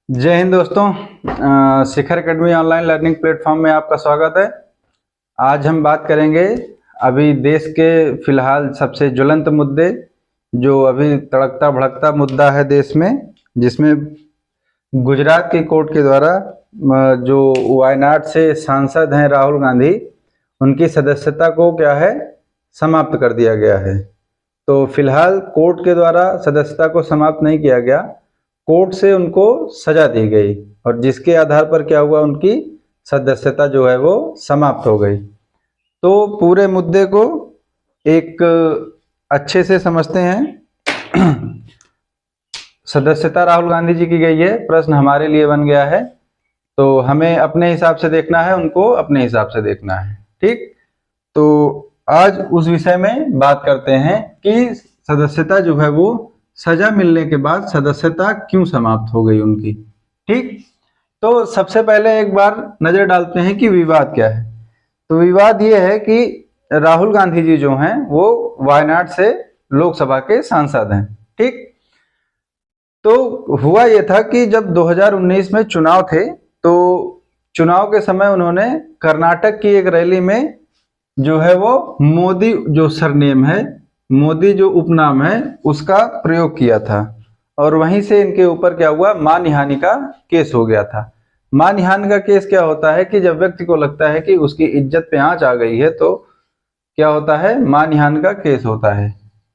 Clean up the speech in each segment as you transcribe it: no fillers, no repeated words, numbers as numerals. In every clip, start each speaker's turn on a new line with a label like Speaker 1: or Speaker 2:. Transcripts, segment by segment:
Speaker 1: जय हिंद दोस्तों। शिखर academy online learning platform में आपका स्वागत है। आज हम बात करेंगे अभी देश के फिलहाल सबसे ज्वलंत मुद्दे, जो अभी तड़कता भड़कता मुद्दा है देश में, जिसमें गुजरात की कोर्ट के द्वारा जो वायनाड से सांसद हैं राहुल गांधी, उनकी सदस्यता को क्या है, समाप्त कर दिया गया है। तो फिलहाल कोर्ट के द्वारा सदस्यता को समाप्त नहीं किया गया, कोर्ट से उनको सजा दी गई और जिसके आधार पर क्या हुआ, उनकी सदस्यता जो है वो समाप्त हो गई। तो पूरे मुद्दे को एक अच्छे से समझते हैं। सदस्यता राहुल गांधी जी की गई है, प्रश्न हमारे लिए बन गया है, तो हमें अपने हिसाब से देखना है, उनको अपने हिसाब से देखना है। ठीक, तो आज उस विषय में बात करते हैं कि सदस्यता जो है वो सजा मिलने के बाद सदस्यता क्यों समाप्त हो गई उनकी। ठीक, तो सबसे पहले एक बार नजर डालते हैं कि विवाद क्या है। तो विवाद ये है कि राहुल गांधी जी जो हैं वो वायनाड से लोकसभा के सांसद हैं। ठीक, तो हुआ ये था कि जब 2019 में चुनाव थे, तो चुनाव के समय उन्होंने कर्नाटक की एक रैली में जो है वो मोदी जो सरनेम है, मोदी जो उपनाम है, उसका प्रयोग किया था और वहीं से इनके ऊपर क्या हुआ, मानहानि का केस हो गया था। मानहानि का केस क्या होता है कि जब व्यक्ति को लगता है कि उसकी इज्जत पे आंच आ गई है, तो क्या होता है, मानहानि का केस होता है।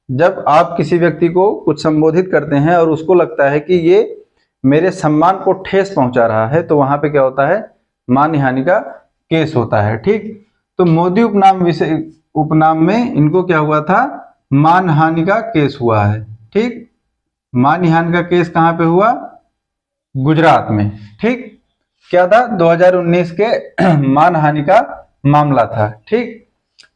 Speaker 1: जब आप किसी व्यक्ति को कुछ संबोधित करते हैं और उसको लगता है कि ये मेरे सम्मान को ठेस पहुंचा रहा है, तो वहां पे क्या होता है, मानहानि का केस होता है। ठीक, तो मोदी उपनाम में इनको क्या हुआ था, मानहानि का केस हुआ है। ठीक, मानहानि का केस कहां पे हुआ, गुजरात में। ठीक, क्या था, 2019 के मानहानि का मामला था। ठीक,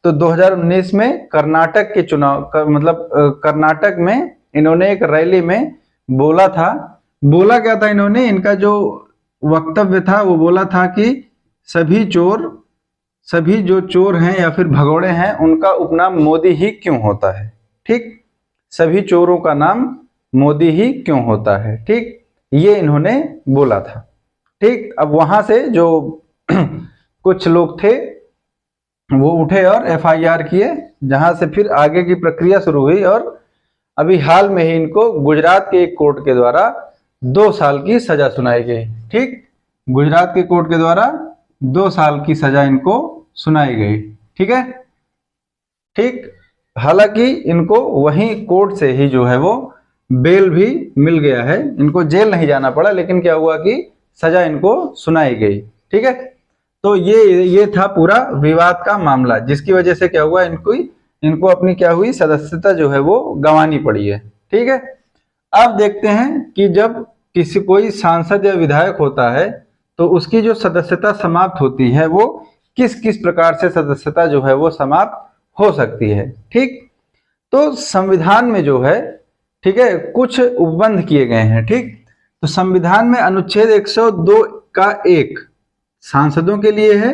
Speaker 1: तो 2019 में कर्नाटक के चुनाव कर्नाटक में इन्होंने एक रैली में बोला था, बोला क्या था इन्होंने, इनका जो वक्तव्य था वो बोला था कि सभी जो चोर हैं या फिर भगोड़े हैं, उनका उपनाम मोदी ही क्यों होता है। ठीक, सभी चोरों का नाम मोदी ही क्यों होता है। ठीक, ये इन्होंने बोला था। ठीक, अब वहां से जो कुछ लोग थे वो उठे और एफआईआर किए, जहां से फिर आगे की प्रक्रिया शुरू हुई और अभी हाल में ही इनको गुजरात के एक कोर्ट के द्वारा 2 साल की सजा सुनाई गई। ठीक, गुजरात के कोर्ट के द्वारा 2 साल की सजा इनको सुनाई गई। ठीक है। ठीक, हालांकि इनको वहीं कोर्ट से ही जो है वो बेल भी मिल गया है, इनको जेल नहीं जाना पड़ा, लेकिन क्या हुआ कि सजा इनको सुनाई गई। ठीक है, तो ये था पूरा विवाद का मामला, जिसकी वजह से क्या हुआ, इनको अपनी क्या हुई, सदस्यता जो है वो गंवानी पड़ी है। ठीक है, अब देखते हैं कि जब कोई सांसद या विधायक होता है तो उसकी जो सदस्यता समाप्त होती है, वो किस किस प्रकार से सदस्यता जो है वो समाप्त हो सकती है। ठीक, तो संविधान में जो है, ठीक है, कुछ उपबंध किए गए हैं। ठीक, तो संविधान में अनुच्छेद 102 का 1 सांसदों के लिए है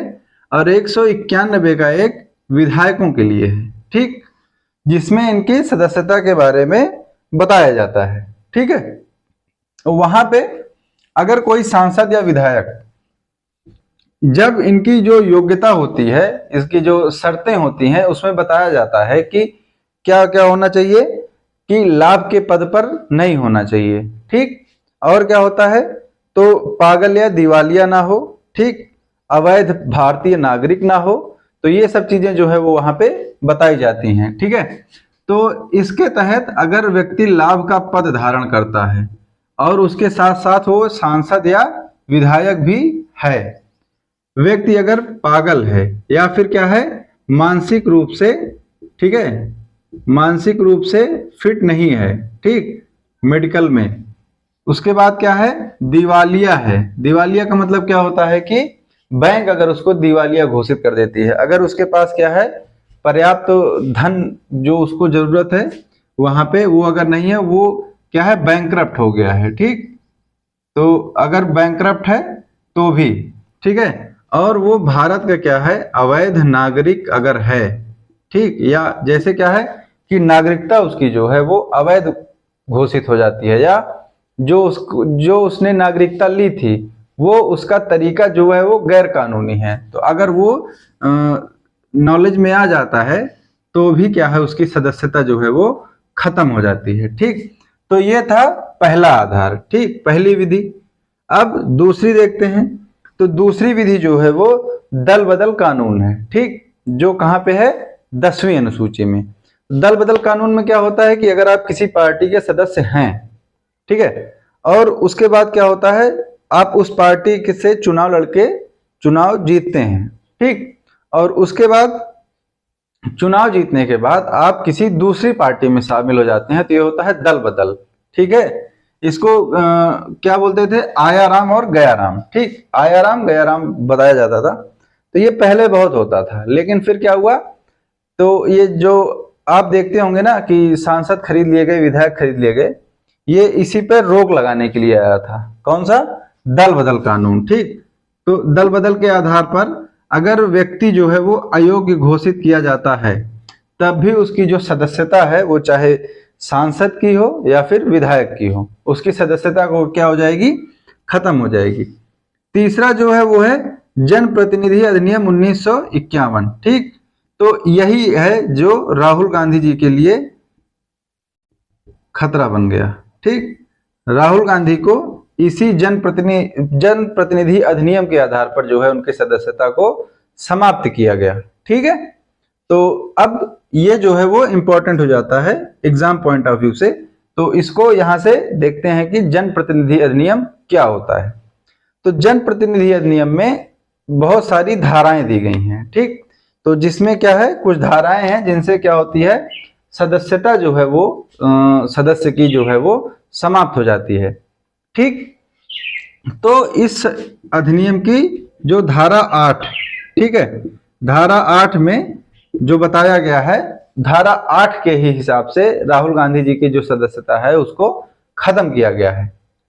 Speaker 1: और 191 का 1 विधायकों के लिए है। ठीक, जिसमें इनकी सदस्यता के बारे में बताया जाता है। ठीक है, वहां पे अगर कोई सांसद या विधायक, जब इनकी जो योग्यता होती है, इसकी जो शर्तें होती हैं, उसमें बताया जाता है कि क्या क्या होना चाहिए, कि लाभ के पद पर नहीं होना चाहिए। ठीक, और क्या होता है, तो पागल या दिवालिया ना हो। ठीक, अवैध भारतीय नागरिक ना हो। तो ये सब चीजें जो है वो वहां पे बताई जाती हैं। ठीक है, तो इसके तहत अगर व्यक्ति लाभ का पद धारण करता है और उसके साथ साथ वो सांसद या विधायक भी है, व्यक्ति अगर पागल है या फिर क्या है, मानसिक रूप से, ठीक है, मानसिक रूप से फिट नहीं है, ठीक, मेडिकल में, उसके बाद क्या है, दिवालिया है। दिवालिया का मतलब क्या होता है कि बैंक अगर उसको दिवालिया घोषित कर देती है, अगर उसके पास क्या है, पर्याप्त धन जो उसको जरूरत है वहां पे वो अगर नहीं है, वो क्या है, बैंकरप्ट हो गया है। ठीक, तो अगर बैंकरप्ट है तो भी, ठीक है, और वो भारत का क्या है, अवैध नागरिक अगर है, ठीक, या जैसे क्या है कि नागरिकता उसकी जो है वो अवैध घोषित हो जाती है या जो उसने नागरिकता ली थी वो उसका तरीका जो है वो गैर कानूनी है, तो अगर वो नॉलेज में आ जाता है तो भी क्या है, उसकी सदस्यता जो है वो खत्म हो जाती है। ठीक, तो ये था पहला आधार, ठीक, पहली विधि। अब दूसरी देखते हैं। तो दूसरी विधि जो है वो दल बदल कानून है, ठीक, जो कहाँ पे है, 10वीं अनुसूची में। दल बदल कानून में क्या होता है कि अगर आप किसी पार्टी के सदस्य हैं, ठीक है, और उसके बाद क्या होता है, आप उस पार्टी से चुनाव लड़के चुनाव जीतते हैं, ठीक, और उसके बाद चुनाव जीतने के बाद आप किसी दूसरी पार्टी में शामिल हो जाते हैं, तो ये होता है दल बदल। ठीक है, इसको क्या बोलते थे, आयाराम और गयाराम। ठीक, आयाराम गयाराम बताया जाता था। तो ये पहले बहुत होता था, लेकिन फिर क्या हुआ, तो ये जो आप देखते होंगे ना कि सांसद खरीद लिए गए, विधायक खरीद लिए गए, ये इसी पर रोक लगाने के लिए आया था। कौन सा, दल बदल कानून। ठीक, तो दल बदल के आधार पर अगर व्यक्ति जो है वो अयोग्य घोषित किया जाता है, तब भी उसकी जो सदस्यता है वो चाहे सांसद की हो या फिर विधायक की हो, उसकी सदस्यता को क्या हो जाएगी, खत्म हो जाएगी। तीसरा जो है वो है जनप्रतिनिधि अधिनियम 1951। ठीक, तो यही है जो राहुल गांधी जी के लिए खतरा बन गया। ठीक, राहुल गांधी को इसी जनप्रतिनिधि अधिनियम के आधार पर जो है उनकी सदस्यता को समाप्त किया गया। ठीक है, तो अब ये जो है वो इंपॉर्टेंट हो जाता है एग्जाम पॉइंट ऑफ व्यू से। तो इसको यहां से देखते हैं कि जनप्रतिनिधि अधिनियम क्या होता है। तो जनप्रतिनिधि अधिनियम में बहुत सारी धाराएं दी गई हैं। ठीक, तो जिसमें क्या है, कुछ धाराएं हैं जिनसे क्या होती है, सदस्यता जो है वो सदस्य की जो है वो समाप्त हो जाती है। ठीक, तो इस अधिनियम की जो धारा 8, ठीक है, धारा 8 में जो बताया गया है, धारा 8 के ही हिसाब से राहुल गांधी जी की जो सदस्यता है उसको खत्म किया गया है।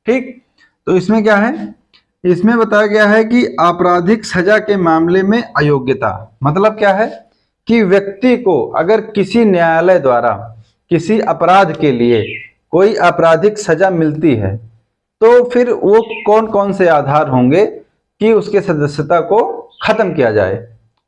Speaker 1: ठीक, तो इसमें क्या है, इसमें बताया गया है कि आपराधिक सजा के मामले में अयोग्यता, मतलब क्या है कि व्यक्ति को अगर किसी न्यायालय द्वारा किसी अपराध के लिए कोई आपराधिक सजा मिलती है, तो फिर वो कौन कौन से आधार होंगे कि उसके सदस्यता को खत्म किया जाए।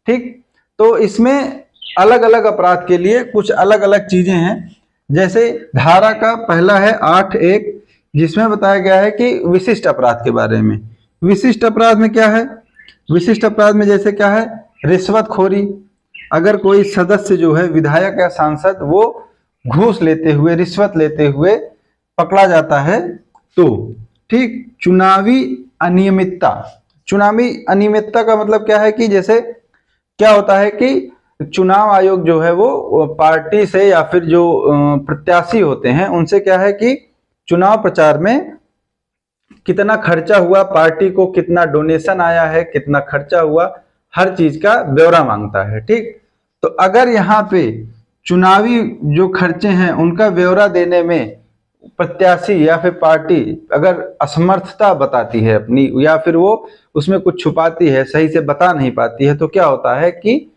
Speaker 1: ठीक, तो इसमें अलग अलग अपराध के लिए कुछ अलग अलग चीजें हैं। जैसे धारा का पहला है 8(1), जिसमें बताया गया है कि विशिष्ट अपराध के बारे में। विशिष्ट अपराध में क्या है, विशिष्ट अपराध में जैसे क्या है, रिश्वतखोरी। अगर कोई सदस्य जो है, विधायक या सांसद, वो घूस लेते हुए, रिश्वत लेते हुए पकड़ा जाता है तो। ठीक, चुनावी अनियमितता। चुनावी अनियमितता का मतलब क्या है कि जैसे क्या होता है कि चुनाव आयोग जो है वो पार्टी से या फिर जो प्रत्याशी होते हैं उनसे क्या है कि चुनाव प्रचार में कितना खर्चा हुआ, पार्टी को कितना डोनेशन आया है, कितना खर्चा हुआ, हर चीज का ब्यौरा मांगता है। ठीक, तो अगर यहाँ पे चुनावी जो खर्चे हैं उनका ब्यौरा देने में प्रत्याशी या फिर पार्टी अगर असमर्थता बताती है अपनी, या फिर वो उसमें कुछ छुपाती है, सही से बता नहीं पाती है, तो क्या होता है कि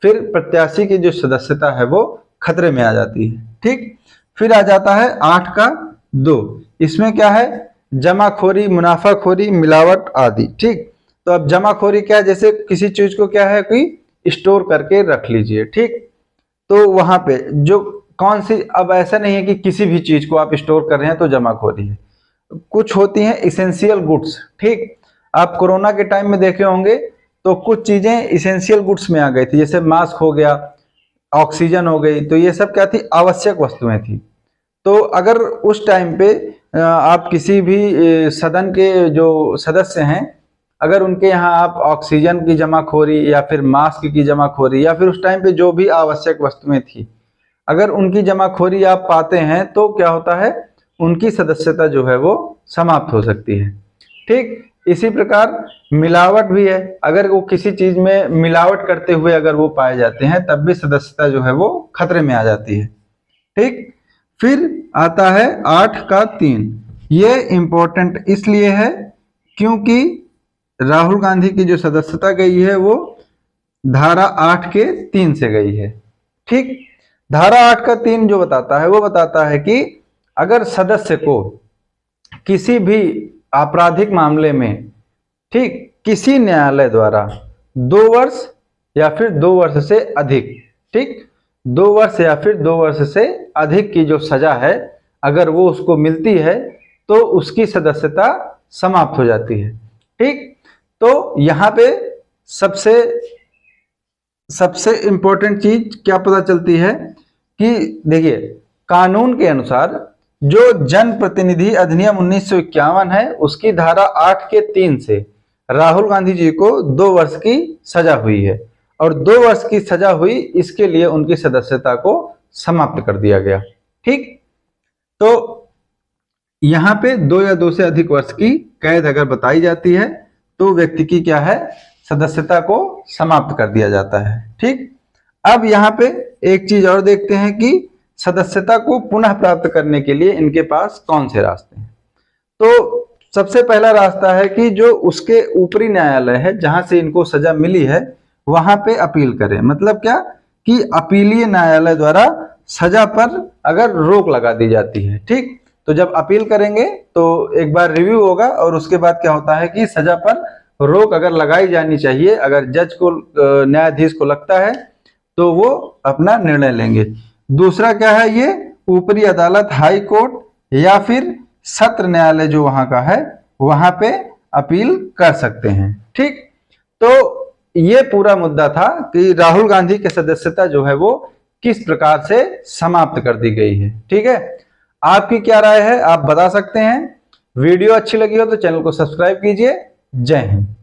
Speaker 1: फिर प्रत्याशी की जो सदस्यता है वो खतरे में आ जाती है। ठीक, फिर आ जाता है 8(2). इसमें क्या है, जमाखोरी, मुनाफाखोरी, मिलावट आदि। ठीक, तो अब जमाखोरी क्या है, जैसे किसी चीज को क्या है कि स्टोर करके रख लीजिए। ठीक, तो वहां पे जो कौन सी, अब ऐसा नहीं है कि किसी भी चीज को आप स्टोर कर रहे हैं तो जमाखोरी है। कुछ होती हैं इसेंशियल गुड्स। ठीक, आप कोरोना के टाइम में देखे होंगे तो कुछ चीजें इसेंशियल गुड्स में आ गई थी, जैसे मास्क हो गया, ऑक्सीजन हो गई, तो ये सब क्या थी, आवश्यक वस्तुएं थी। तो अगर उस टाइम पे आप किसी भी सदन के जो सदस्य हैं, अगर उनके यहाँ आप ऑक्सीजन की जमाखोरी या फिर मास्क की जमाखोरी या फिर उस टाइम पे जो भी आवश्यक वस्तुएं थी, अगर उनकी जमाखोरी आप पाते हैं तो क्या होता है, उनकी सदस्यता जो है वो समाप्त हो सकती है। ठीक, इसी प्रकार मिलावट भी है, अगर वो किसी चीज में मिलावट करते हुए अगर वो पाए जाते हैं तब भी सदस्यता जो है वो खतरे में आ जाती है। ठीक, फिर आता है 8(3). ये इंपॉर्टेंट इसलिए है क्योंकि राहुल गांधी की जो सदस्यता गई है वो धारा 8(3) से गई है। ठीक, धारा 8(3) जो बताता है वो बताता है कि अगर सदस्य को किसी भी आपराधिक मामले में, ठीक, किसी न्यायालय द्वारा 2 वर्ष या फिर 2 वर्ष से अधिक, ठीक, 2 वर्ष या फिर 2 वर्ष से अधिक की जो सजा है अगर वो उसको मिलती है तो उसकी सदस्यता समाप्त हो जाती है। ठीक, तो यहाँ पे सबसे इंपॉर्टेंट चीज क्या पता चलती है कि देखिए, कानून के अनुसार जो जन प्रतिनिधि अधिनियम 1951 है उसकी धारा 8 के 3 से राहुल गांधी जी को 2 वर्ष की सजा हुई है और 2 वर्ष की सजा हुई, इसके लिए उनकी सदस्यता को समाप्त कर दिया गया। ठीक, तो यहाँ पे 2 या 2 से अधिक वर्ष की कैद अगर बताई जाती है तो व्यक्ति की क्या है, सदस्यता को समाप्त कर दिया जाता है। ठीक, अब यहाँ पे एक चीज और देखते हैं कि सदस्यता को पुनः प्राप्त करने के लिए इनके पास कौन से रास्ते हैं। तो सबसे पहला रास्ता है कि जो उसके ऊपरी न्यायालय है जहां से इनको सजा मिली है वहां पे अपील करें। मतलब क्या कि अपीलीय न्यायालय द्वारा सजा पर अगर रोक लगा दी जाती है। ठीक, तो जब अपील करेंगे तो एक बार रिव्यू होगा और उसके बाद क्या होता है कि सजा पर रोक अगर लगाई जानी चाहिए, अगर जज को, न्यायाधीश को लगता है तो वो अपना निर्णय लेंगे। दूसरा क्या है, ये ऊपरी अदालत, हाई कोर्ट या फिर सत्र न्यायालय जो वहां का है वहां पे अपील कर सकते हैं। ठीक, तो ये पूरा मुद्दा था कि राहुल गांधी की सदस्यता जो है वो किस प्रकार से समाप्त कर दी गई है। ठीक है, आपकी क्या राय है आप बता सकते हैं। वीडियो अच्छी लगी हो तो चैनल को सब्सक्राइब कीजिए। जय हिंद।